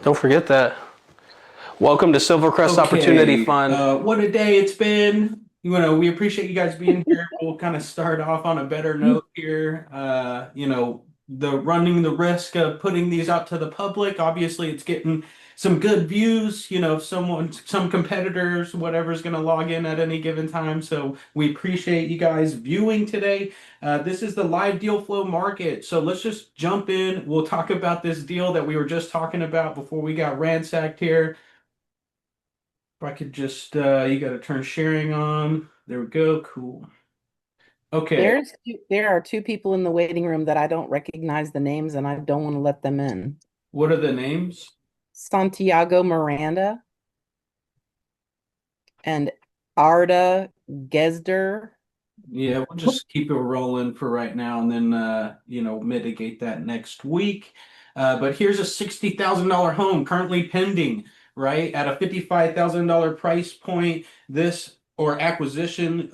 Don't forget that. Welcome to Silvercrest Opportunity Okay, Fund. what a day it's been. We appreciate you guys being here. We'll kind of start off on a better note here. The running the risk of putting these out to the public. Obviously, it's getting some good views. Some competitors, whatever's going to log in at any given time. So we appreciate you guys viewing today. This is the live deal flow market. So let's just jump in. We'll talk about this deal that we were just talking about before we got ransacked here. If I could just, you got to turn sharing on. There we go. Cool. Okay. There are two people in the waiting room that I don't recognize the names and I don't want to let them in. What are the names? Santiago Miranda and Arda Gesder. Yeah, we'll just keep it rolling for right now and then, mitigate that next week. But here's a $60,000 home currently pending, right? At a $55,000 price point. This or acquisition,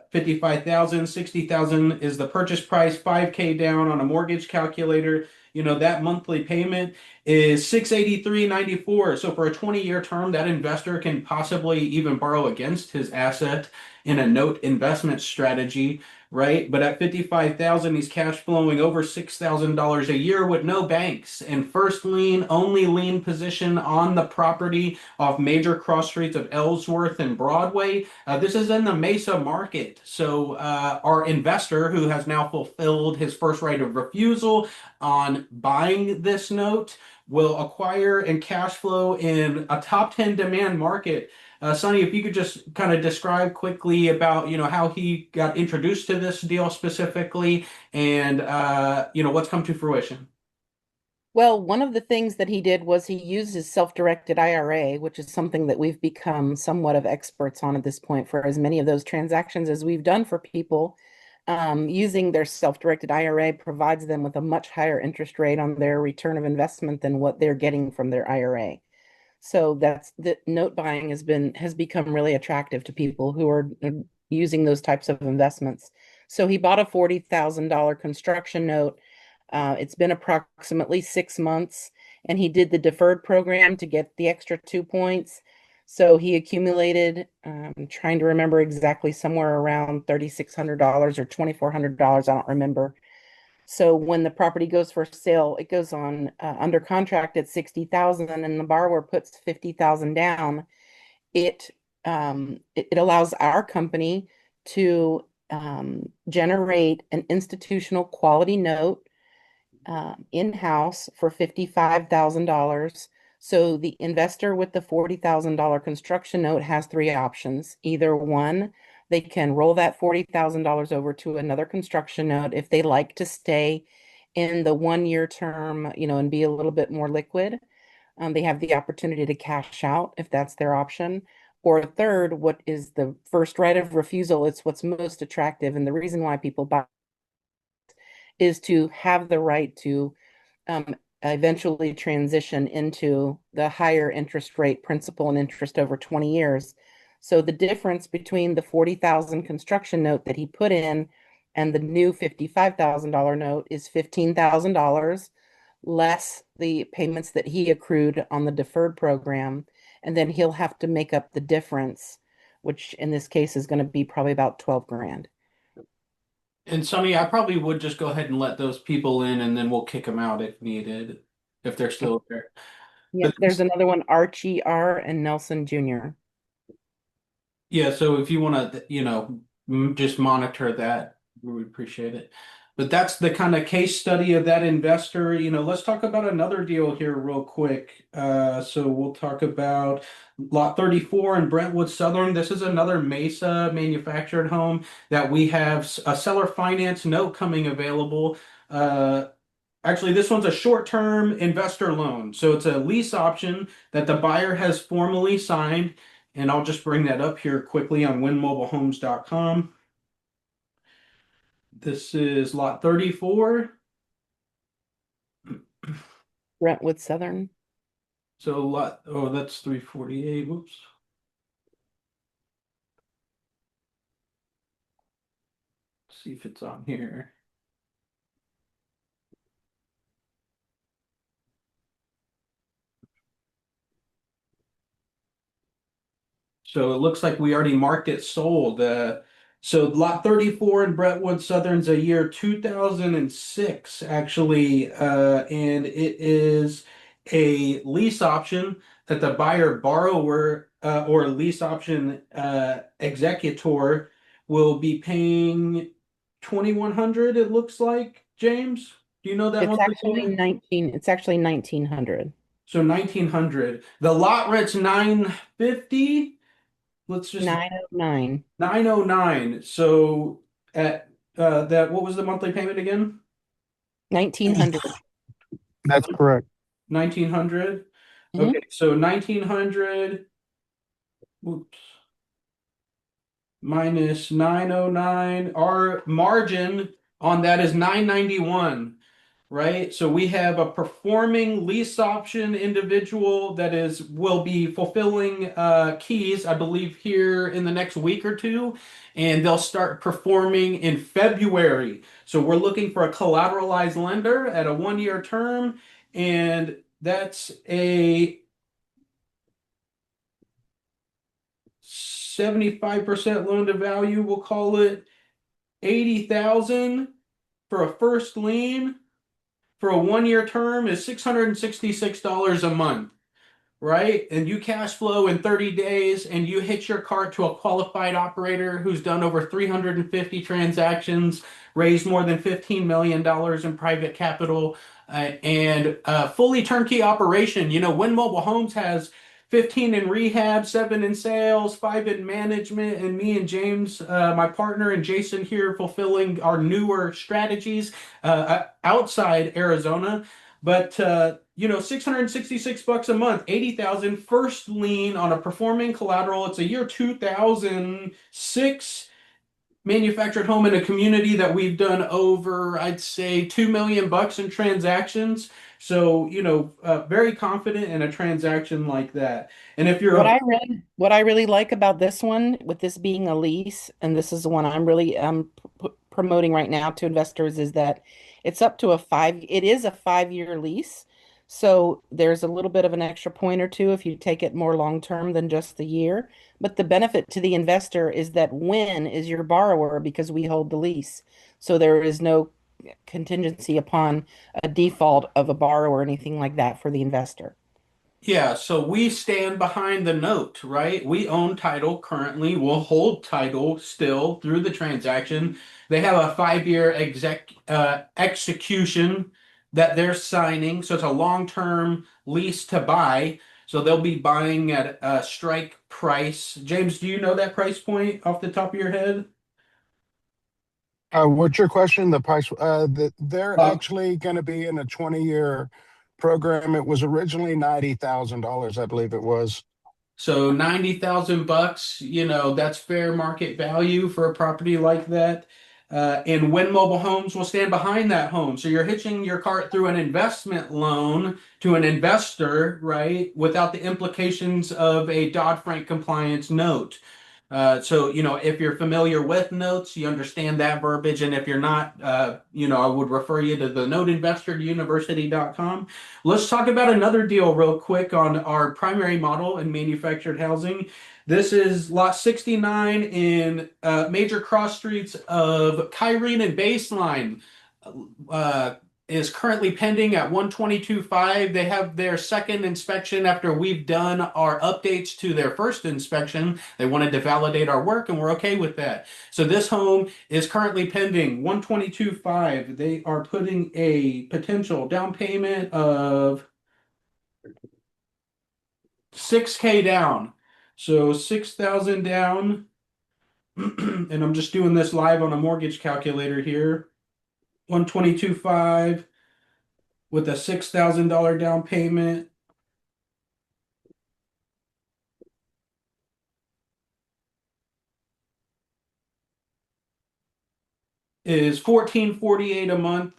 55,000, 60,000 is the purchase price, 5K down on a mortgage calculator. That monthly payment is 683.94. So for a 20-year term, that investor can possibly even borrow against his asset in a note investment strategy, right? But at 55,000, he's cash flowing over $6,000 a year with no banks and first lien, only lien position on the property off major cross streets of Ellsworth and Broadway. This is in the Mesa market. So our investor, who has now fulfilled his first right of refusal on buying this note, will acquire and cash flow in a top 10 demand market. Sonny, if you could just kind of describe quickly about, how he got introduced to this deal specifically and, what's come to fruition. Well, one of the things that he did was he used his self-directed IRA, which is something that we've become somewhat of experts on at this point for as many of those transactions as we've done for people. Using their self-directed IRA provides them with a much higher interest rate on their return of investment than what they're getting from their IRA. So that's the note buying has become really attractive to people who are using those types of investments. So he bought a $40,000 construction note. It's been approximately 6 months, and he did the deferred program to get the extra 2 points. So he accumulated, trying to remember exactly, somewhere around $3,600 or $2,400. I don't remember. So when the property goes for sale, it goes on under contract at 60,000 and the borrower puts 50,000 down. It allows our company to generate an institutional quality note in-house for $55,000. So the investor with the $40,000 construction note has three options. Either one, they can roll that $40,000 over to another construction note if they like to stay in the 1 year term, and be a little bit more liquid. They have the opportunity to cash out if that's their option. Or third, what is the first right of refusal? It's what's most attractive. And the reason why people buy is to have the right to eventually transition into the higher interest rate principal and interest over 20 years. So the difference between the 40,000 construction note that he put in and the new $55,000 note is $15,000 less the payments that he accrued on the deferred program. And then he'll have to make up the difference, which in this case is going to be probably about 12 grand. And Sonny, I probably would just go ahead and let those people in and then we'll kick them out if needed, if they're still there. Yep, But there's another one, Archie R. and Nelson Jr. yeah, so if you want to, just monitor that, we would appreciate it. But that's the kind of case study of that investor. Let's talk about another deal here real quick. So we'll talk about Lot 34 in Brentwood Southern. This is another Mesa manufactured home that we have a seller finance note coming available. Actually, this one's a short-term investor loan. So it's a lease option that the buyer has formally signed. And I'll just bring that up here quickly on winmobilehomes.com. This is lot 34. Brentwood Southern. So that's 348. Whoops. Let's see if it's on here. So it looks like we already marked it sold. So lot 34 in Brentwood Southern's a year 2006, actually, and it is a lease option that the buyer borrower or lease option executor will be paying 2,100, it looks like. James, do you know that monthly payment? It's actually 1900. So 1,900. The lot rent's 950. Let's just 909. 909. So at that, what was the monthly payment again? 1900. That's correct. 1,900. Mhm. Okay, so 1,900, oops, minus 909. Our margin on that is 991. Right? So we have a performing lease option individual that will be fulfilling keys, I believe, here in the next week or two, and they'll start performing in February. So we're looking for a collateralized lender at a 1-year term, and that's a 75% loan to value. We'll call it 80,000 for a first lien. For a 1-year term is $666 a month, right? And you cash flow in 30 days and you hit your cart to a qualified operator who's done over 350 transactions, raised more than $15 million in private capital, and fully turnkey operation. You know, Win Mobile Homes has 15 in rehab, 7 in sales, 5 in management, and me and James, my partner, and Jason here fulfilling our newer strategies outside Arizona. But you know, 666 bucks a month, 80,000 first lien on a performing collateral. It's a year 2006 manufactured home in a community that we've done over, I'd say, 2 million bucks in transactions. So, you know, very confident in a transaction like that. And if you're a What I really like about this one, with this being a lease, and this is the one I'm really promoting right now to investors, is that it is a 5-year lease. So there's a little bit of an extra point or two if you take it more long term than just the year. But the benefit to the investor is that Win is your borrower because we hold the lease. So there is no contingency upon a default of a borrower or anything like that for the investor. Yeah, so we stand behind the note, right? We own title currently. We'll hold title still through the transaction. They have a 5-year execution that they're signing. So it's a long-term lease to buy. So they'll be buying at a strike price. James, do you know that price point off the top of your head? What's your question? The price, they're Uh, actually going to be in a 20-year program. It was originally $90,000, I believe it was. So 90,000 bucks, you know, that's fair market value for a property like that. And Win Mobile Homes will stand behind that home. So you're hitching your cart through an investment loan to an investor, right? Without the implications of a Dodd-Frank compliance note. So, you know, if you're familiar with notes, you understand that verbiage. And if you're not, you know, I would refer you to the noteinvestoruniversity.com. Let's talk about another deal real quick on our primary model in manufactured housing. This is lot 69 in major cross streets of Kyrene and Baseline. Uh, is currently pending at 122.5. They have their second inspection after we've done our updates to their first inspection. They wanted to validate our work, and we're okay with that. So this home is currently pending 122.5. They are putting a potential down payment of 6K down. So 6,000 down. And I'm just doing this live on a mortgage calculator here. 122.5 with a $6,000 down payment is 1448 a month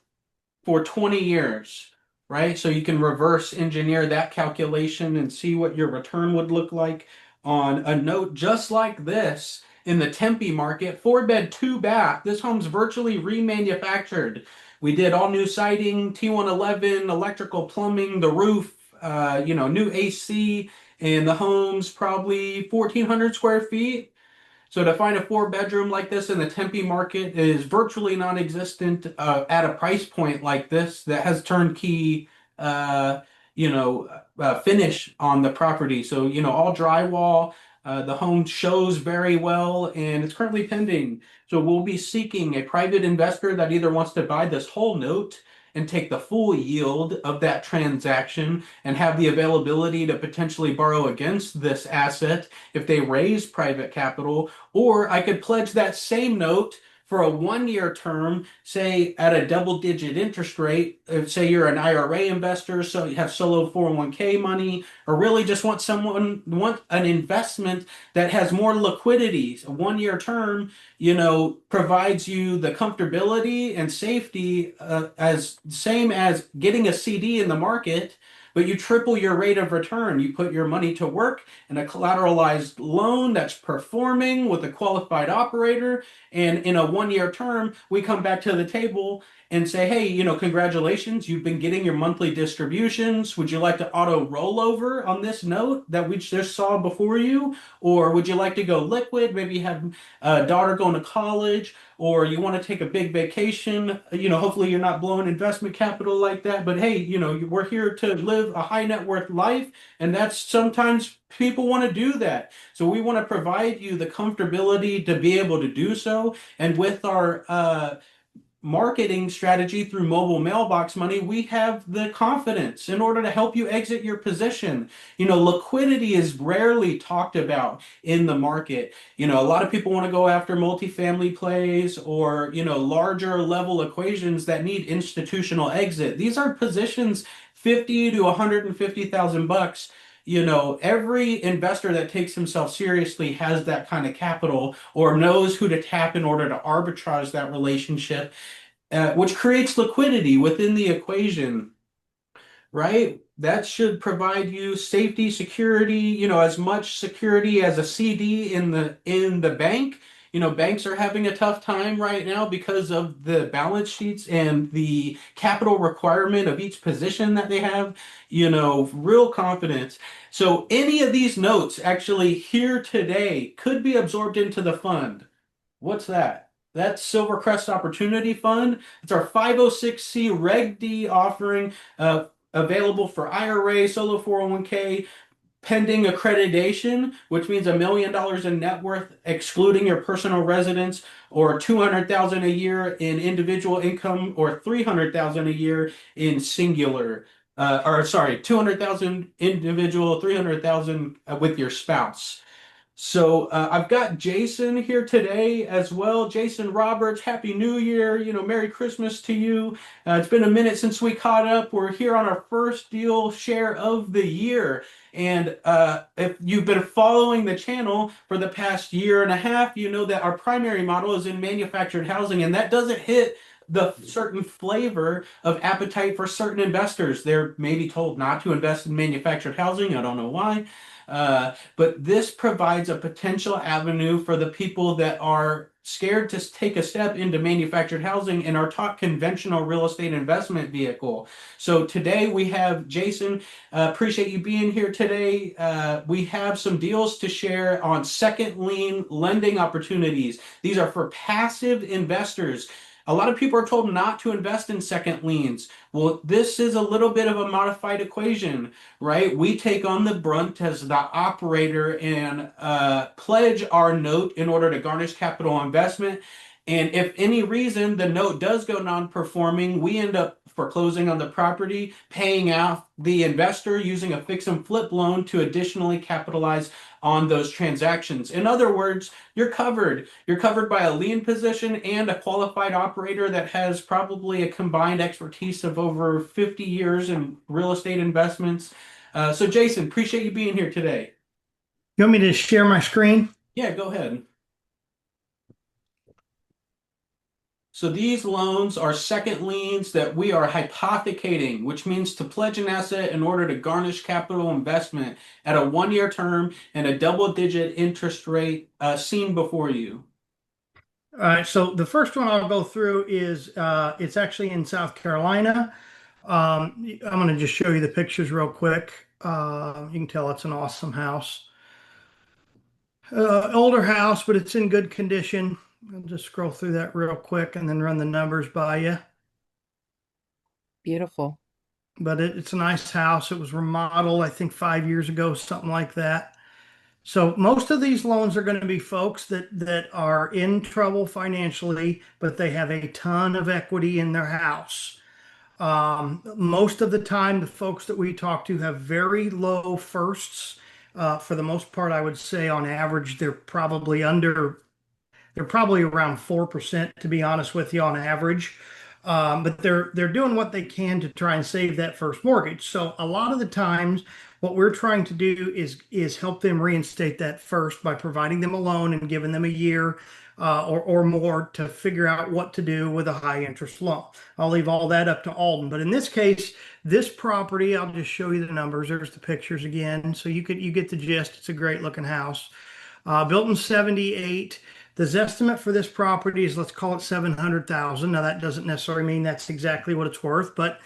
for 20 years, right? So you can reverse engineer that calculation and see what your return would look like on a note just like this in the Tempe market. 4-bed, 2-bath. This home's virtually remanufactured. We did all new siding, T111, electrical, plumbing, the roof, you know, new AC, and the home's probably 1,400 square feet. So to find a 4-bedroom like this in the Tempe market is virtually non-existent at a price point like this that has turnkey, uh, finish on the property. So, all drywall. The home shows very well, and it's currently pending. So we'll be seeking a private investor that either wants to buy this whole note and take the full yield of that transaction and have the availability to potentially borrow against this asset if they raise private capital, or I could pledge that same note for a 1-year term, say at a double-digit interest rate. Say you're an IRA investor, so you have solo 401k money, or really just want an investment that has more liquidity. A 1-year term, provides you the comfortability and safety as same as getting a CD in the market, but you triple your rate of return. You put your money to work in a collateralized loan that's performing with a qualified operator. And in a 1-year term, we come back to the table and say, hey, congratulations, you've been getting your monthly distributions. Would you like to auto rollover on this note that we just saw before you? Or would you like to go liquid? Maybe you have a daughter going to college, or you want to take a big vacation. Hopefully you're not blowing investment capital like that. But hey, we're here to live a high net worth life, and that's sometimes people want to do that. So we want to provide you the comfortability to be able to do so. And with our marketing strategy through mobile mailbox money, we have the confidence in order to help you exit your position. Liquidity is rarely talked about in the market. A lot of people want to go after multifamily plays or, larger level equations that need institutional exit. These are positions 50 to 150,000 bucks. Every investor that takes himself seriously has that kind of capital or knows who to tap in order to arbitrage that relationship, which creates liquidity within the equation, right? That should provide you safety, security, as much security as a CD in the bank. Banks are having a tough time right now because of the balance sheets and the capital requirement of each position that they have, real confidence. So any of these notes actually here today could be absorbed into the fund. What's that? That's Silvercrest Opportunity Fund. It's our 506C Reg D offering, available for IRA, solo 401k, pending accreditation, which means $1 million in net worth, excluding your personal residence, or 200,000 a year in individual income, or 300,000 a year in singular. 200,000 individual, 300,000 with your spouse. So I've got Jason here today as well. Jason Roberts, Happy New Year. Merry Christmas to you. It's been a minute since we caught up. We're here on our first deal share of the year. And if you've been following the channel for the past year and a half, you know that our primary model is in manufactured housing, and that doesn't hit the certain flavor of appetite for certain investors. They're maybe told not to invest in manufactured housing. I don't know why. But this provides a potential avenue for the people that are scared to take a step into manufactured housing and are taught conventional real estate investment vehicle. So today we have Jason. Appreciate you being here today. We have some deals to share on second lien lending opportunities. These are for passive investors. A lot of people are told not to invest in second liens. Well, this is a little bit of a modified equation, right? We take on the brunt as the operator and pledge our note in order to garnish capital investment. And if any reason the note does go non-performing, we end up foreclosing on the property, paying out the investor using a fix and flip loan to additionally capitalize on those transactions. In other words, you're covered. You're covered by a lien position and a qualified operator that has probably a combined expertise of over 50 years in real estate investments. So Jason, appreciate you being here today. You want me to share my screen? Yeah, go ahead. So these loans are second liens that we are hypothecating, which means to pledge an asset in order to garnish capital investment at a 1-year term and a double-digit interest rate seen before you. All right, so the first one I'll go through is it's actually in South Carolina. I'm going to just show you the pictures real quick. You can tell it's an awesome house. Older house, but it's in good condition. I'll just scroll through that real quick and then run the numbers by you. Beautiful. But it's a nice house. It was remodeled, I think 5 years ago, something like that. So most of these loans are going to be folks that are in trouble financially, but they have a ton of equity in their house. Most of the time, the folks that we talk to have very low firsts. For the most part, I would say on average, they're probably around 4%, to be honest with you, on average. But they're doing what they can to try and save that first mortgage. So a lot of the times, what we're trying to do is help them reinstate that first by providing them a loan and giving them a year or more to figure out what to do with a high interest loan. I'll leave all that up to Alden. But in this case, this property, I'll just show you the numbers. There's the pictures again, so you get the gist. It's a great looking house. Built in 78. The estimate for this property is, let's call it 700,000. Now that doesn't necessarily mean that's exactly what it's worth, but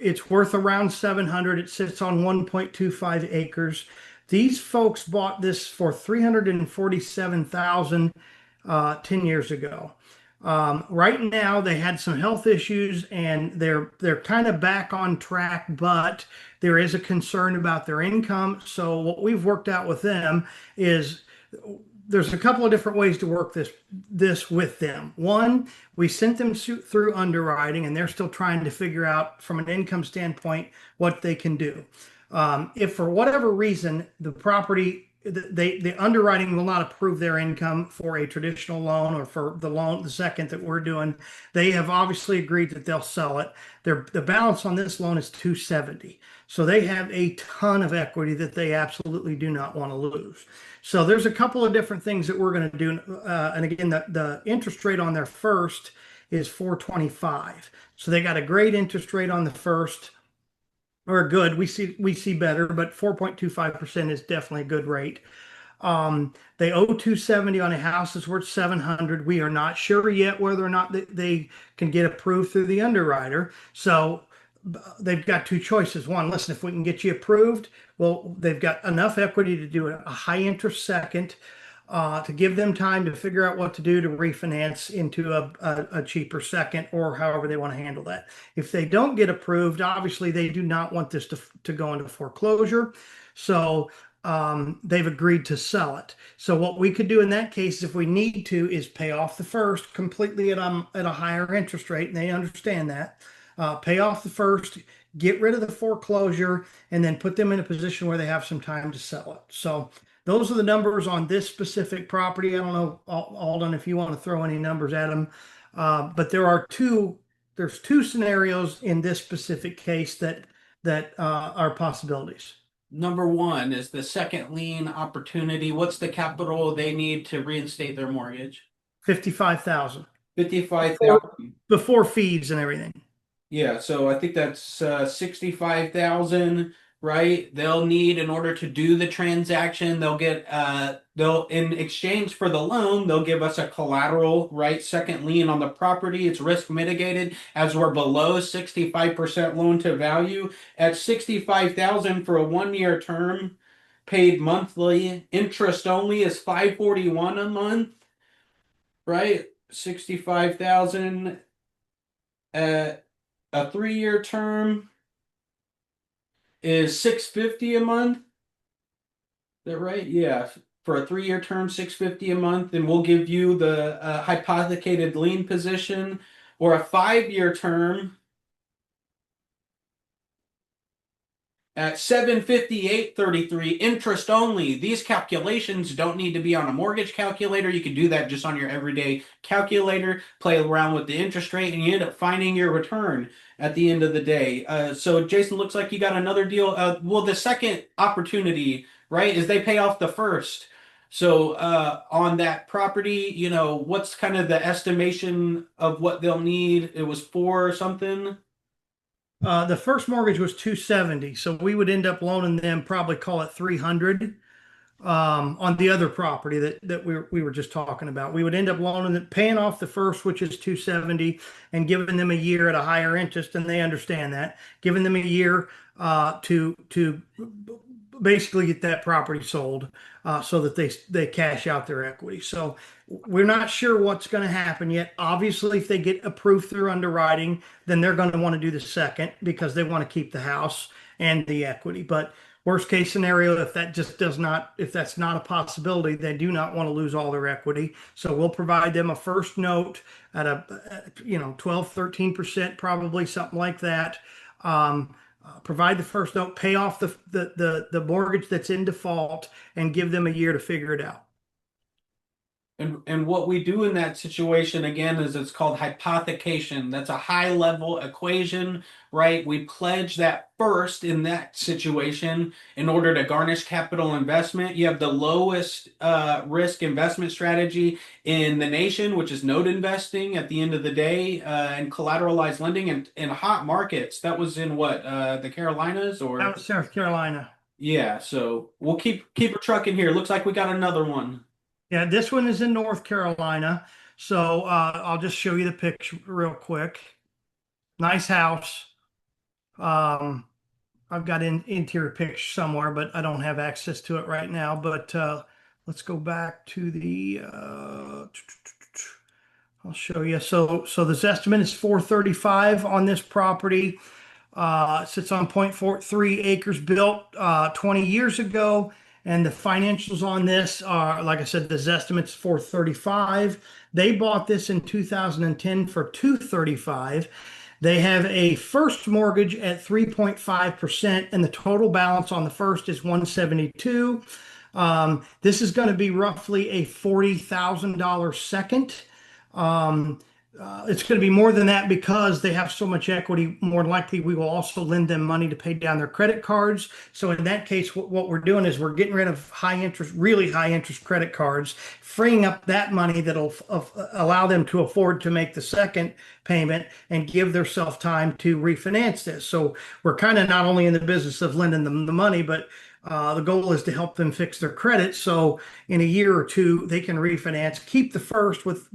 it's worth around 700. It sits on 1.25 acres. These folks bought this for 347,000 10 years ago. Right now they had some health issues and they're kind of back on track, but there is a concern about their income. So what we've worked out with them is there's a couple of different ways to work this with them. One, we sent them through underwriting and they're still trying to figure out from an income standpoint what they can do. If for whatever reason the underwriting will not approve their income for a traditional loan or for the second that we're doing, they have obviously agreed that they'll sell it. The balance on this loan is 270. So they have a ton of equity that they absolutely do not want to lose. So there's a couple of different things that we're going to do. And again, the interest rate on their first is 4.25. So they got a great interest rate on the first, or good. We see better, but 4.25% is definitely a good rate. They owe 270 on a house that's worth 700. We are not sure yet whether or not they can get approved through the underwriter. So they've got two choices. One, listen, if we can get you approved, well, they've got enough equity to do a high interest second, to give them time to figure out what to do to refinance into a cheaper second, or however they want to handle that. If they don't get approved, obviously they do not want this to go into foreclosure. So they've agreed to sell it. So what we could do in that case, if we need to, is pay off the first completely at a higher interest rate, and they understand that. Pay off the first, get rid of the foreclosure, and then put them in a position where they have some time to sell it. So those are the numbers on this specific property. I don't know, Alden, if you want to throw any numbers at them, but there's two scenarios in this specific case that are possibilities. Number one is the second lien opportunity. What's the capital they need to reinstate their mortgage? 55,000 55,000 before fees and everything. Yeah, so I think that's 65,000, right? They'll need, in order to do the transaction, they'll in exchange for the loan, they'll give us a collateral, right? Second lien on the property. It's risk mitigated as we're below 65% loan to value. At 65,000 for a 1-year term, paid monthly, interest only is 541 a month, right? 65,000 at a 3-year term is 650 a month. Is that right? Yeah. For a 3-year term, 650 a month, and we'll give you the hypothecated lien position. Or a 5-year term at 758.33, interest only. These calculations don't need to be on a mortgage calculator. You can do that just on your everyday calculator, play around with the interest rate, and you end up finding your return at the end of the day. So Jason, looks like you got another deal. Well, the second opportunity, right, is they pay off the first. So on that property, what's kind of the estimation of what they'll need? It was 4 or something. The first mortgage was 270, so we would end up loaning them, probably call it 300 on the other property that we were just talking about. We would end up loaning them, paying off the first, which is 270, and giving them a year at a higher interest, and they understand that. Giving them a year to basically get that property sold so that they cash out their equity. So we're not sure what's going to happen yet. Obviously, if they get approved through underwriting, then they're going to want to do the second because they want to keep the house and the equity. But worst case scenario, if that's not a possibility, they do not want to lose all their equity. So we'll provide them a first note at 12, 13%, probably something like that. Provide the first note, pay off the mortgage that's in default, and give them a year to figure it out. And what we do in that situation again is it's called hypothecation. That's a high level equation, right? We pledge that first in that situation in order to garnish capital investment. You have the lowest risk investment strategy in the nation, which is note investing at the end of the day, and collateralized lending in hot markets. That was in what, the Carolinas or? That was South Carolina. Yeah, so we'll keep a truck in here. Looks like we got another one. Yeah, this one is in North Carolina. So I'll just show you the picture real quick. Nice house. I've got an interior picture somewhere, but I don't have access to it right now. But let's go back to the. I'll show you. So this estimate is 435 on this property. Sits on 0.43 acres, built 20 years ago. And the financials on this are, like I said, this estimate's 435. They bought this in 2010 for 235. They have a first mortgage at 3.5%, and the total balance on the first is 172. This is going to be roughly a $40,000 second. It's going to be more than that because they have so much equity. More likely, we will also lend them money to pay down their credit cards. So in that case, what we're doing is we're getting rid of really high interest credit cards, freeing up that money that'll allow them to afford to make the second payment and give themselves time to refinance this. So we're kind of not only in the business of lending them the money, but the goal is to help them fix their credit. So in a year or two, they can refinance, keep the first with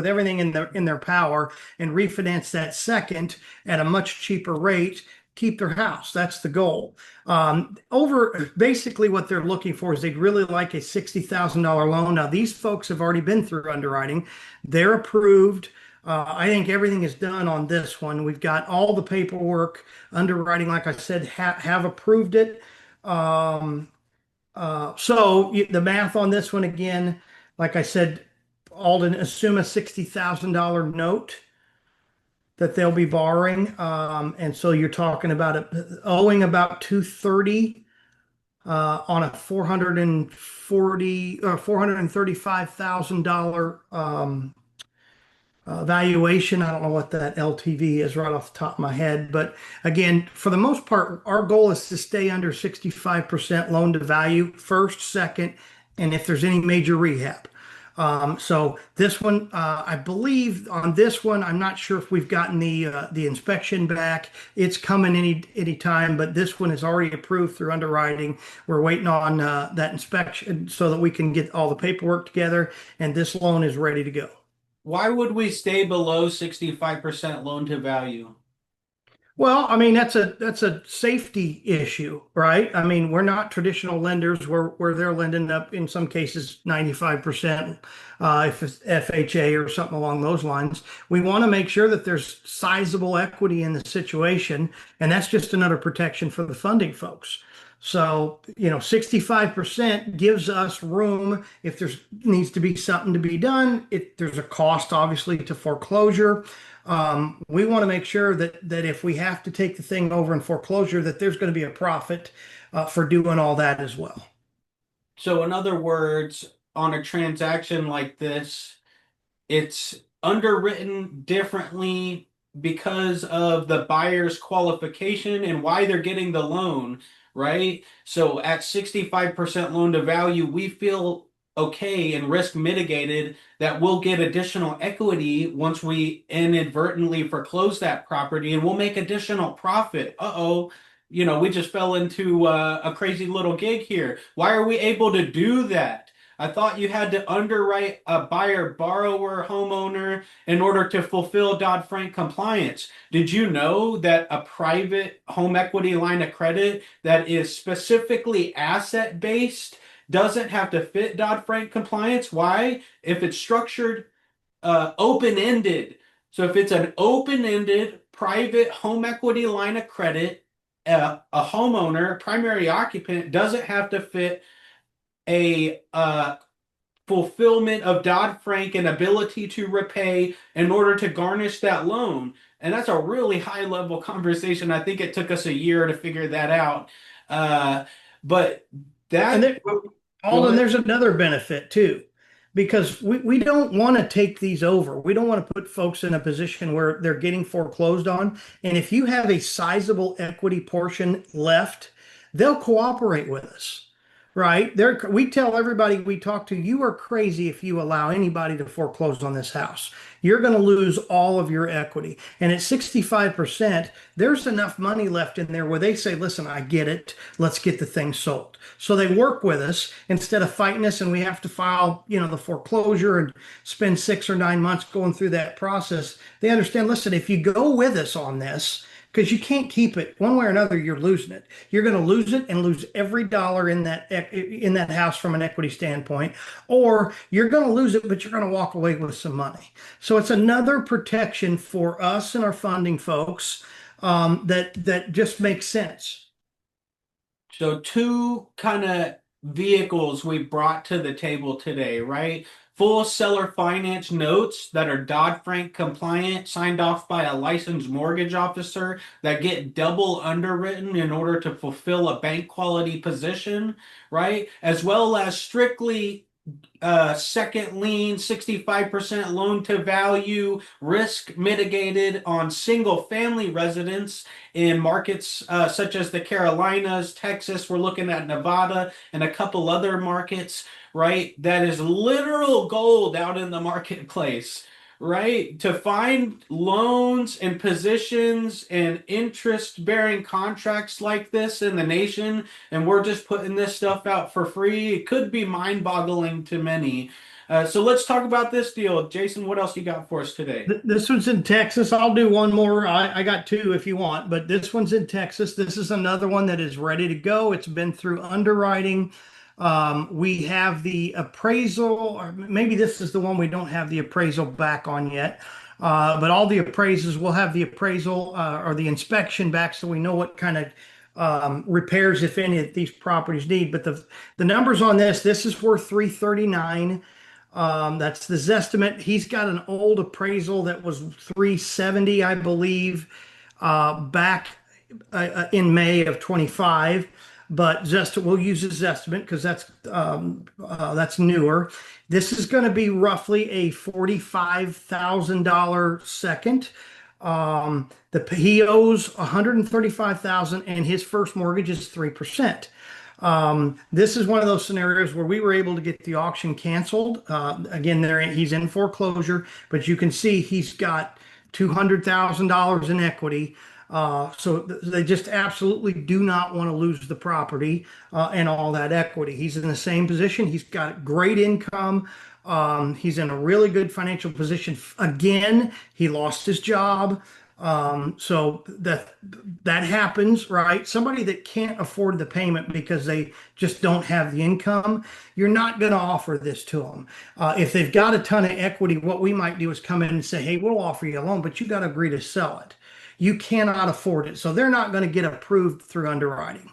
everything in their power, and refinance that second at a much cheaper rate, keep their house. That's the goal. Basically what they're looking for is they'd really like a $60,000 loan. Now, these folks have already been through underwriting. They're approved. I think everything is done on this one. We've got all the paperwork. Underwriting, like I said, have approved it. So the math on this one, again, like I said, Alden, assume a $60,000 note that they'll be borrowing. And so you're talking about owing about 230 on a $435,000 valuation. I don't know what that LTV is right off the top of my head, but again, for the most part, our goal is to stay under 65% loan to value, first, second, and if there's any major rehab. So this one, I believe on this one, I'm not sure if we've gotten the inspection back. It's coming any time, but this one is already approved through underwriting. We're waiting on that inspection so that we can get all the paperwork together, and this loan is ready to go. Why would we stay below 65% loan to value? Well, I mean, that's a safety issue, right? I mean, we're not traditional lenders where they're lending up in some cases 95%, if it's FHA or something along those lines. We want to make sure that there's sizable equity in the situation, and that's just another protection for the funding folks. So, 65% gives us room if there needs to be something to be done. There's a cost, obviously, to foreclosure. We want to make sure that if we have to take the thing over in foreclosure, that there's going to be a profit for doing all that as well. So in other words, on a transaction like this, it's underwritten differently because of the buyer's qualification and why they're getting the loan, right? So at 65% loan to value, we feel okay and risk mitigated that we'll get additional equity once we inadvertently foreclose that property, and we'll make additional profit. We just fell into a crazy little gig here. Why are we able to do that? I thought you had to underwrite a buyer, borrower, homeowner in order to fulfill Dodd-Frank compliance. Did you know that a private home equity line of credit that is specifically asset-based doesn't have to fit Dodd-Frank compliance? Why? If it's structured open-ended. So if it's an open-ended private home equity line of credit, a homeowner, primary occupant, doesn't have to fit a fulfillment of Dodd-Frank and ability to repay in order to garnish that loan. And that's a really high level conversation. I think it took us a year to figure that out. But that And there, Alden, there's another benefit too, because we don't want to take these over. We don't want to put folks in a position where they're getting foreclosed on. And if you have a sizable equity portion left, they'll cooperate with us, right? We tell everybody we talk to, you are crazy if you allow anybody to foreclose on this house. You're going to lose all of your equity. And at 65%, there's enough money left in there where they say, listen, I get it. Let's get the thing sold. So they work with us instead of fighting us, and we have to file, the foreclosure and spend 6 or 9 months going through that process. They understand, listen, if you go with us on this, because you can't keep it one way or another, you're losing it. You're going to lose it and lose every dollar in that house from an equity standpoint, or you're going to lose it, but you're going to walk away with some money. So it's another protection for us and our funding folks that just makes sense. So two kind of vehicles we brought to the table today, right? Full seller finance notes that are Dodd-Frank compliant, signed off by a licensed mortgage officer that get double underwritten in order to fulfill a bank quality position, right? As well as strictly second lien, 65% loan to value, risk mitigated on single family residents in markets such as the Carolinas, Texas. We're looking at Nevada and a couple other markets, right? That is literal gold out in the marketplace, right? To find loans and positions and interest bearing contracts like this in the nation, and we're just putting this stuff out for free. It could be mind boggling to many. So let's talk about this deal. Jason, what else you got for us today? This one's in Texas. I'll do one more. I got two if you want, but this one's in Texas. This is another one that is ready to go. It's been through underwriting. We have the appraisal, or maybe this is the one we don't have the appraisal back on yet. But all the appraisals, we'll have the appraisal or the inspection back, so we know what kind of repairs, if any, that these properties need. But the numbers on this is worth $339. That's the Zestimate. He's got an old appraisal that was $370, I believe, back in May of 25. But we'll use his Zestimate because that's newer. This is going to be roughly a $45,000 second. He owes $135,000 and his first mortgage is 3%. This is one of those scenarios where we were able to get the auction canceled. Again, he's in foreclosure, but you can see he's got $200,000 in equity. So they just absolutely do not want to lose the property and all that equity. He's in the same position. He's got great income. He's in a really good financial position. Again, he lost his job. So that happens, right? Somebody that can't afford the payment because they just don't have the income, you're not going to offer this to them. If they've got a ton of equity, what we might do is come in and say, hey, we'll offer you a loan, but you got to agree to sell it. You cannot afford it. So they're not going to get approved through underwriting.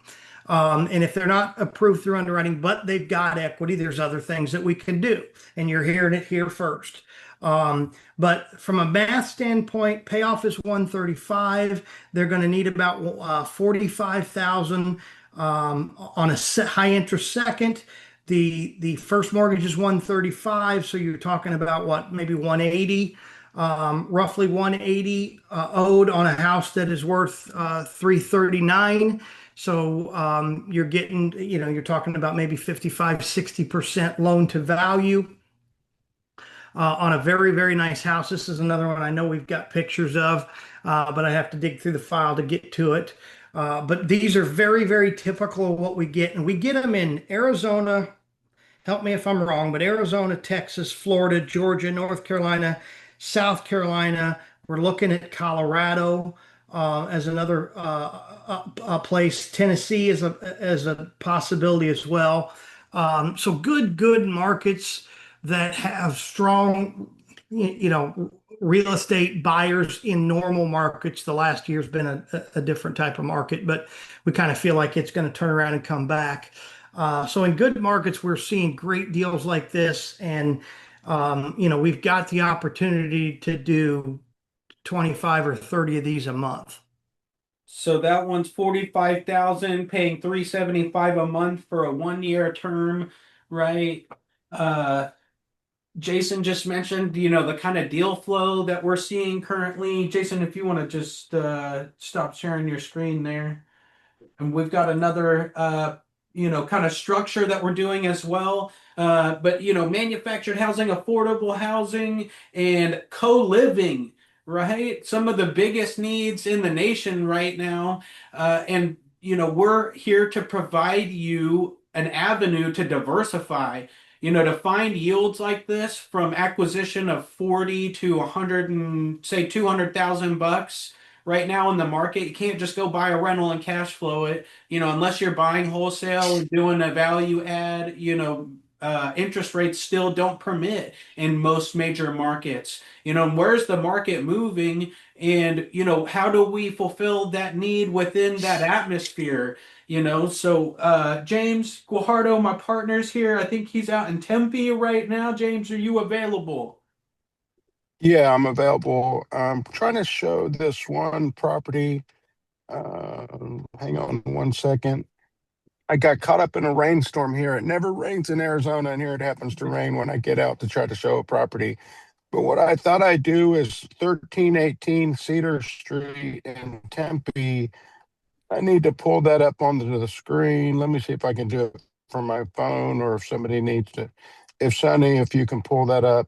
And if they're not approved through underwriting, but they've got equity, there's other things that we can do. And you're hearing it here first. But from a math standpoint, payoff is 135. They're going to need about 45,000 on a high interest second. The first mortgage is 135, so you're talking about what, maybe 180. Roughly 180 owed on a house that is worth 339. So you're getting, you're talking about maybe 55-60% loan to value on a very, very nice house. This is another one I know we've got pictures of, but I have to dig through the file to get to it. But these are very, very typical of what we get, and we get them in Arizona, help me if I'm wrong, but Arizona, Texas, Florida, Georgia, North Carolina, South Carolina. We're looking at Colorado as another place. Tennessee is a possibility as well. So good markets that have strong, real estate buyers in normal markets. The last year's been a different type of market, but we kind of feel like it's going to turn around and come back. So in good markets, we're seeing great deals like this, and we've got the opportunity to do 25 or 30 of these a month. So that one's 45,000, paying 375 a month for a 1 year term, right? Jason just mentioned, the kind of deal flow that we're seeing currently. Jason, if you want to just stop sharing your screen there. And we've got another kind of structure that we're doing as well. But manufactured housing, affordable housing, and co-living, right? Some of the biggest needs in the nation right now. And we're here to provide you an avenue to diversify. To find yields like this from acquisition of 40 to 100 and say 200,000 bucks right now in the market. You can't just go buy a rental and cash flow it, unless you're buying wholesale and doing a value add, interest rates still don't permit in most major markets. Where's the market moving? And, how do we fulfill that need within that atmosphere? So James Guajardo, my partner's here. I think he's out in Tempe right now. James, are you available? Yeah, I'm available. I'm trying to show this one property. Hang on one second. I got caught up in a rainstorm here. It never rains in Arizona, and here it happens to rain when I get out to try to show a property. But what I thought I'd do is 1318 Cedar Street in Tempe. I need to pull that up onto the screen. Let me see if I can do it from my phone, or if somebody needs to. If Sonny, if you can pull that up.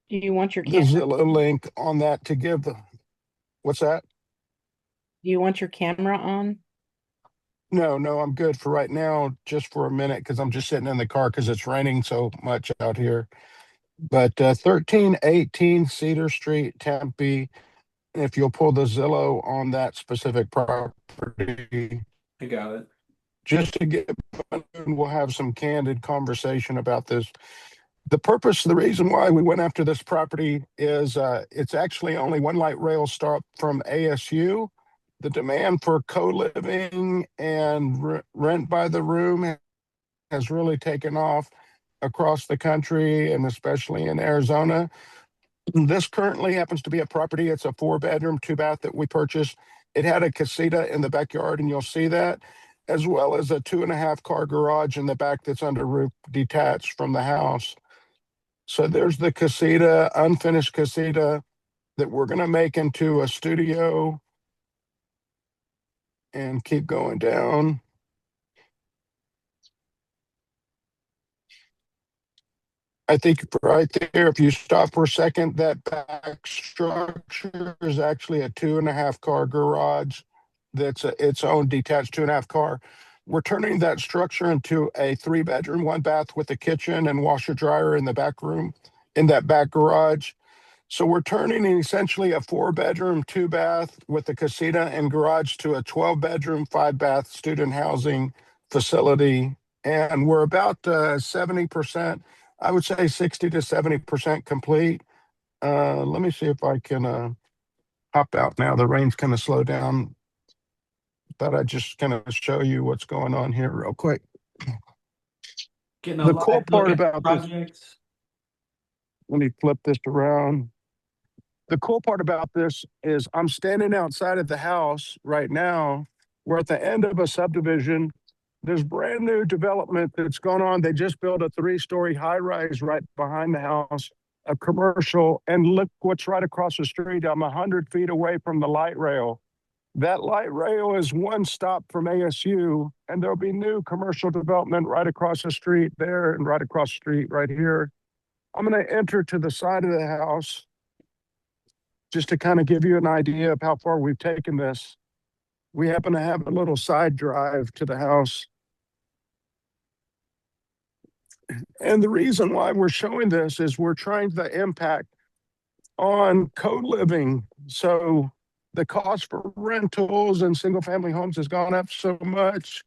Do you want your The camera? Zillow link on that to give the. What's that? Do you want your camera on? No, I'm good for right now, just for a minute, because I'm just sitting in the car because it's raining so much out here. But 1318 Cedar Street, Tempe. If you'll pull the Zillow on that specific property, I got it. just to get, we'll have some candid conversation about this. The reason why we went after this property is it's actually only one light rail stop from ASU. The demand for co-living and rent by the room has really taken off across the country, and especially in Arizona. This currently happens to be a property. It's a 4-bedroom, 2-bath that we purchased. It had a casita in the backyard, and you'll see that, as well as a 2.5-car garage in the back that's under roof, detached from the house. So there's the casita, unfinished casita, that we're going to make into a studio, and keep going down. I think right there, if you stop for a second, that back structure is actually a 2.5-car garage that's its own detached 2.5-car. We're turning that structure into a 3-bedroom, 1-bath with a kitchen and washer dryer in the back room, in that back garage. So we're turning essentially a 4-bedroom, 2-bath with a casita and garage to a 12-bedroom, 5-bath student housing facility. And we're about 70%, I would say 60 to 70% complete. Let me see if I can hop out now. The rain's kind of slowed down. Thought I'd just kind of show you what's going on here real quick. Getting a The live cool look part at about this, projects. let me flip this around. The cool part about this is I'm standing outside of the house right now. We're at the end of a subdivision. There's brand new development that's going on. They just built a 3-story high rise right behind the house, a commercial. And look what's right across the street. I'm 100 feet away from the light rail. That light rail is one stop from ASU, and there'll be new commercial development right across the street there and right across the street right here. I'm going to enter to the side of the house just to kind of give you an idea of how far we've taken this. We happen to have a little side drive to the house. And the reason why we're showing this is we're trying the impact on co-living. So the cost for rentals and single family homes has gone up so much,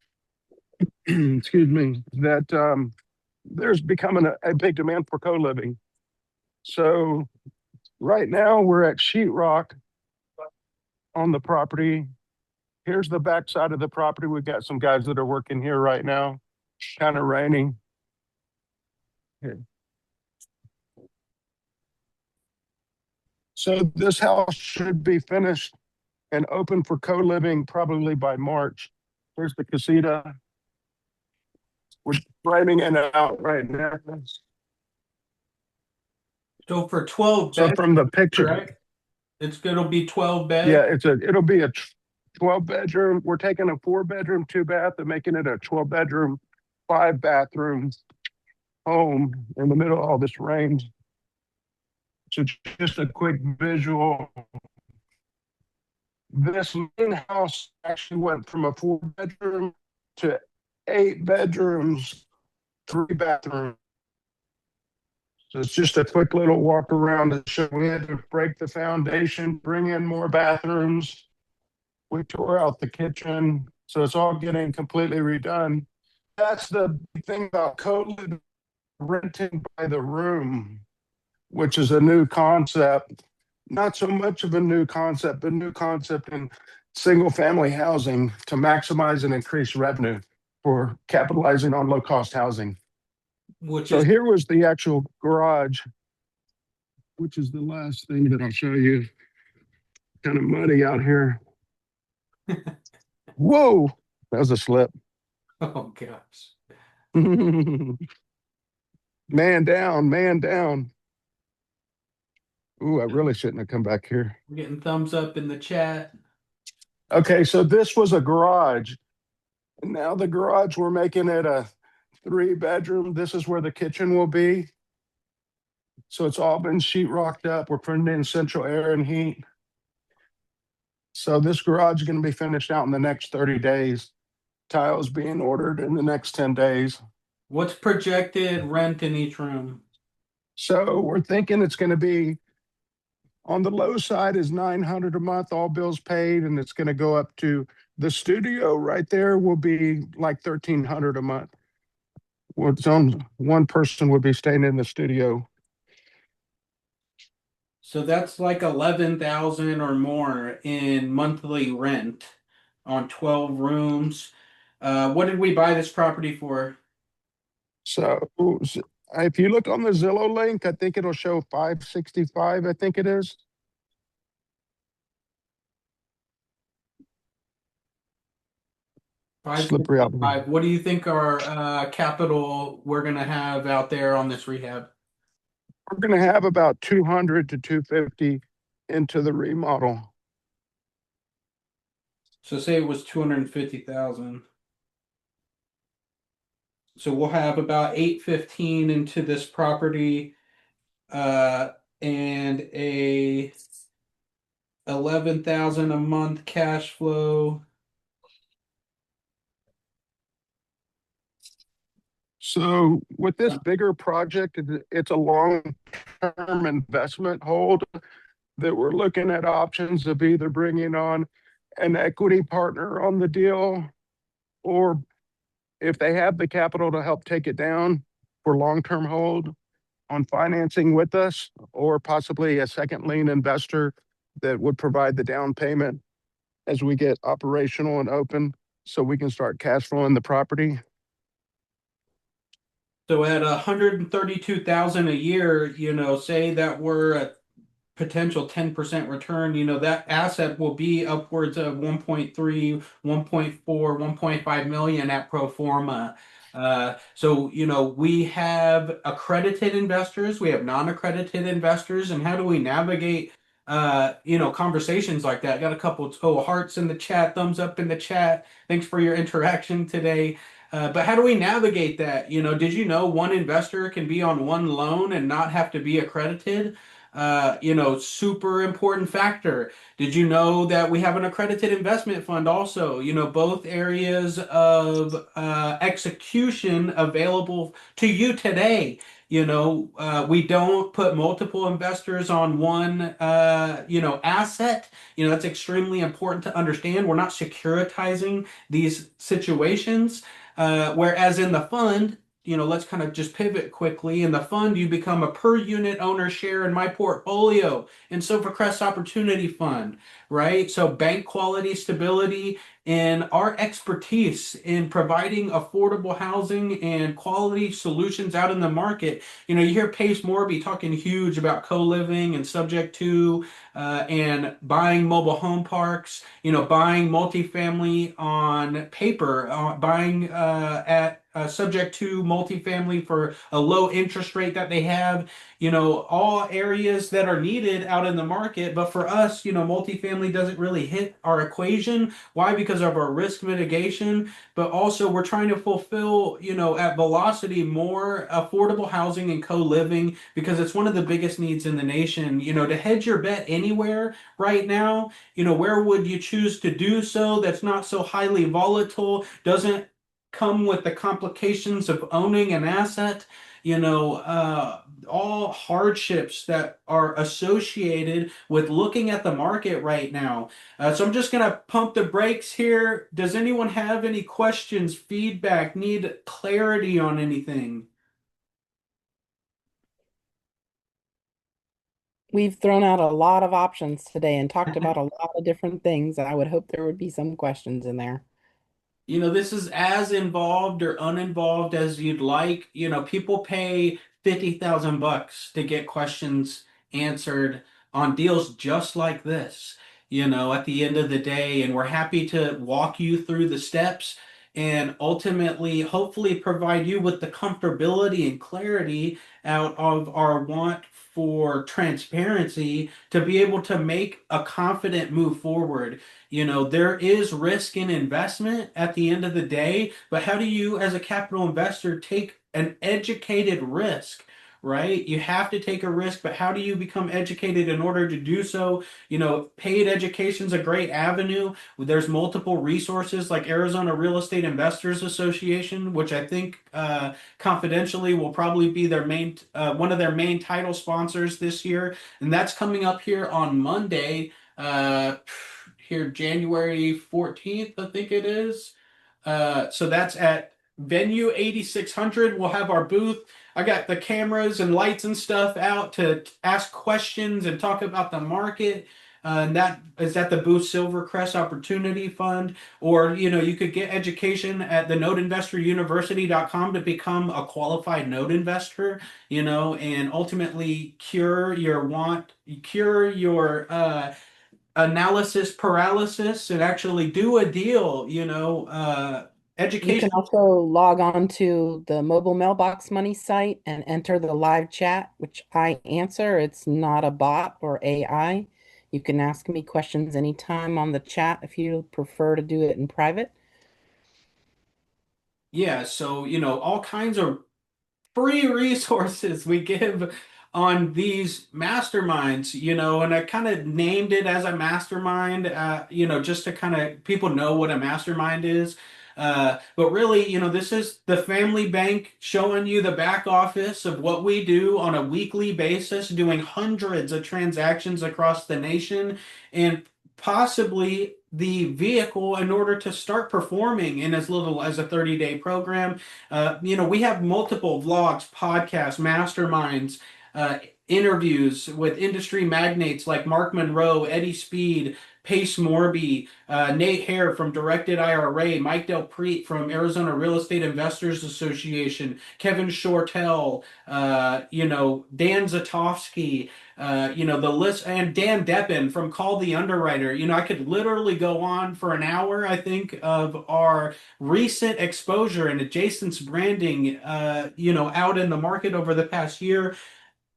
excuse me, that there's becoming a big demand for co-living. So right now we're at sheetrock on the property. Here's the back side of the property. We've got some guys that are working here right now. Kind of raining. Here. So this house should be finished and open for co-living probably by March. Here's the casita. We're driving in and out right now. So for 12 So beds, from the picture, correct? It'll be 12 beds. yeah, it'll be a 12 bedroom. We're taking a 4-bedroom, 2-bath and making it a 12-bedroom, 5-bathroom home in the middle of all this rain. So just a quick visual. This main house actually went from a 4-bedroom to 8 bedrooms, 3 bathrooms. So it's just a quick little walk around to show we had to break the foundation, bring in more bathrooms. We tore out the kitchen. So it's all getting completely redone. That's the big thing about co-living, renting by the room, which is a new concept. Not so much of a new concept, but new concept in single family housing to maximize and increase revenue for capitalizing on low cost housing. Which So is here was the actual garage, which is the last thing that I'll show you. Kind of muddy out here. Whoa, that was a slip. oh gosh. Man down, man down. Ooh, I really shouldn't have come back here. We're getting thumbs up in the chat. Okay, so this was a garage. And now the garage, we're making it a 3-bedroom. This is where the kitchen will be. So it's all been sheetrocked up. We're putting in central air and heat. So this garage is going to be finished out in the next 30 days. Tiles being ordered in the next 10 days. What's projected rent in each room? So we're thinking it's going to be on the low side is $900 a month, all bills paid, and it's going to go up to the studio right there will be like $1,300 a month. What's on one person would be staying in the studio. So that's like 11,000 or more in monthly rent on 12 rooms. What did we buy this property for? So if you look on the Zillow link, I think it'll show 565, I think it is. Slippery out. 565. What do you think our capital we're gonna have out there on this rehab? We're going to have about 200 to 250 into the remodel. So say it was 250,000. So we'll have about 815 into this property, and a 11,000 a month cash flow. So with this bigger project, it's a long-term investment hold that we're looking at options of either bringing on an equity partner on the deal, or if they have the capital to help take it down for long-term hold on financing with us, or possibly a second lien investor that would provide the down payment as we get operational and open so we can start cash flowing the property. So at 132,000 a year, say that we're a potential 10% return, that asset will be upwards of 1.3, 1.4, 1.5 million at pro forma. So, we have accredited investors, we have non-accredited investors, and how do we navigate, conversations like that? Got a couple of hearts in the chat, thumbs up in the chat. Thanks for your interaction today. But how do we navigate that? Did you know one investor can be on one loan and not have to be accredited? super important factor. Did you know that we have an accredited investment fund also? Both areas of execution available to you today. We don't put multiple investors on one, asset. That's extremely important to understand. We're not securitizing these situations. Whereas in the fund, let's kind of just pivot quickly. In the fund, you become a per unit owner share in my portfolio in Silvercrest Opportunity Fund, right? So bank quality, stability, and our expertise in providing affordable housing and quality solutions out in the market. You hear Pace Morby talking huge about co-living and subject to and buying mobile home parks, buying multifamily on paper, buying at subject to multifamily for a low interest rate that they have, all areas that are needed out in the market. But for us, multifamily doesn't really hit our equation. Why? Because of our risk mitigation, but also we're trying to fulfill, at Velocity, more affordable housing and co-living because it's one of the biggest needs in the nation. To hedge your bet anywhere right now, where would you choose to do so that's not so highly volatile, doesn't come with the complications of owning an asset, all hardships that are associated with looking at the market right now. So I'm just going to pump the brakes here. Does anyone have any questions, feedback, need clarity on anything? We've thrown out a lot of options today and talked about a lot of different things. I would hope there would be some questions in there. This is as involved or uninvolved as you'd like. People pay 50,000 bucks to get questions answered on deals just like this, at the end of the day. And we're happy to walk you through the steps and ultimately, hopefully, provide you with the comfortability and clarity out of our want for transparency to be able to make a confident move forward. There is risk in investment at the end of the day, but how do you, as a capital investor, take an educated risk, right? You have to take a risk, but how do you become educated in order to do so? Paid education is a great avenue. There's multiple resources like Arizona Real Estate Investors Association, which I think confidentially will probably be their main one of their main title sponsors this year, and that's coming up here on Monday. Here January 14th, I think it is. So that's at venue 8600. We'll have our booth. I got the cameras and lights and stuff out to ask questions and talk about the market. And that is at the booth Silvercrest Opportunity Fund. Or, you could get education at the noteinvestoruniversity.com to become a qualified note investor, and ultimately cure your analysis paralysis and actually do a deal, You can education. also log on to the mobile mailbox money site and enter the live chat, which I answer. It's not a bot or AI. You can ask me questions anytime on the chat if you prefer to do it in private. Yeah, so, all kinds of free resources we give on these masterminds, and I kind of named it as a mastermind, just to kind of people know what a mastermind is. But really, this is the family bank showing you the back office of what we do on a weekly basis, doing hundreds of transactions across the nation and possibly the vehicle in order to start performing in as little as a 30-day program. We have multiple vlogs, podcasts, masterminds, interviews with industry magnates like Mark Monroe, Eddie Speed, Pace Morby, Nate Hare from Directed IRA, Mike Del Preet from Arizona Real Estate Investors Association, Kevin Shortell, Dan Zatofsky, the list, and Dan Deppen from Call the Underwriter. I could literally go on for an hour, I think, of our recent exposure and adjacent branding, out in the market over the past year.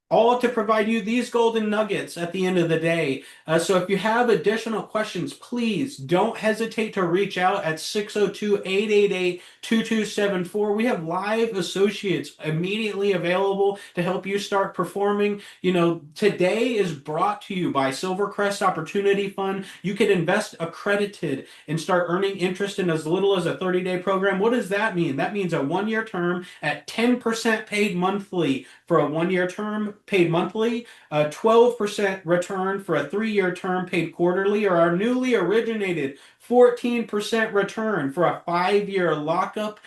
all to provide you these golden nuggets at the end of the day. So if you have additional questions, please don't hesitate to reach out at 602-888-2274. We have live associates immediately available to help you start performing. You know, today is brought to you by Silvercrest Opportunity Fund. You can invest accredited and start earning interest in as little as a 30-day program. What does that mean? That means a 1-year term at 10% paid monthly for a 1-year term paid monthly, a 12% return for a 3-year term paid quarterly, or our newly originated 14% return for a 5-year lockup,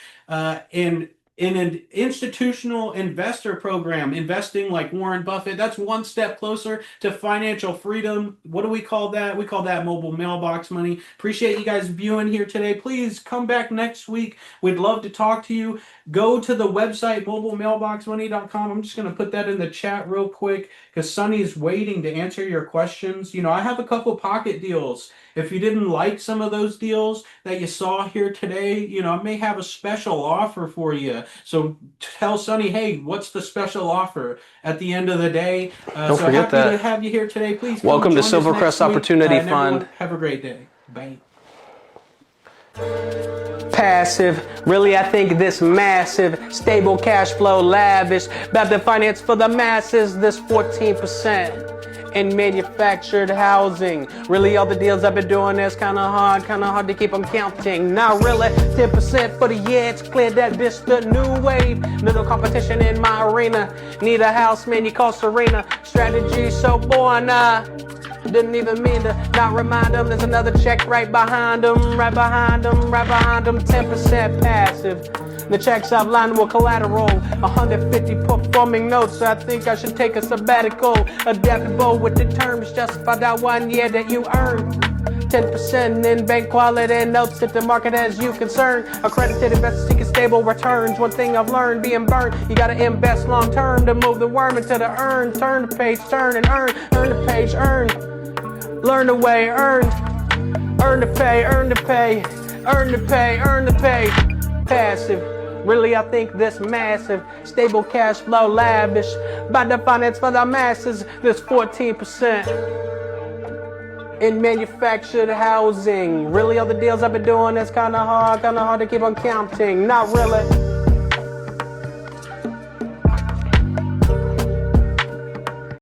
in an institutional investor program, investing like Warren Buffett. That's one step closer to financial freedom. What do we call that? We call that mobile mailbox money. Appreciate you guys viewing here today. Please come back next week. We'd love to talk to you. Go to the website, mobilemailboxmoney.com. I'm just going to put that in the chat real quick because Sonny's waiting to answer your questions. You know, I have a couple pocket deals. If you didn't like some of those deals that you saw here today, you know, I may have a special offer for you. So tell Sonny, hey, what's the special offer at the end of the day? Don't so forget happy that. to have you here today. Please come Welcome to join us next Silvercrest week. Opportunity And everyone, Fund. have a great day. Bye. Passive, really I think this massive, stable cash flow, lavish, about the finance for the masses, this 14% in manufactured housing. Really all the deals I've been doing is kind of hard to keep them counting. Not really, 10% for the year, it's clear that this the new wave. Little competition in my arena, need a house, man, you call Serena. Strategy so boring, didn't even mean to not remind them. There's another check right behind them, right behind them, right behind them. 10% passive. The checks I've lined with collateral, 150 performing notes. So I think I should take a sabbatical. Adaptable with the terms, justify that 1 year that you earned. 10% in bank quality notes that the market has you concerned. Accredited investors seeking stable returns. One thing I've learned, being burned, you gotta invest long term to move the worm into the urn. Turn the page, turn and earn. Earn the page, earn. Learn the way, earn. Earn the pay, earn the pay. Earn the pay, earn the pay. Passive. Really, I think this massive, stable cash flow, lavish, by the finance for the masses, this 14% in manufactured housing. Really, all the deals I've been doing is kind of hard to keep on counting. Not really.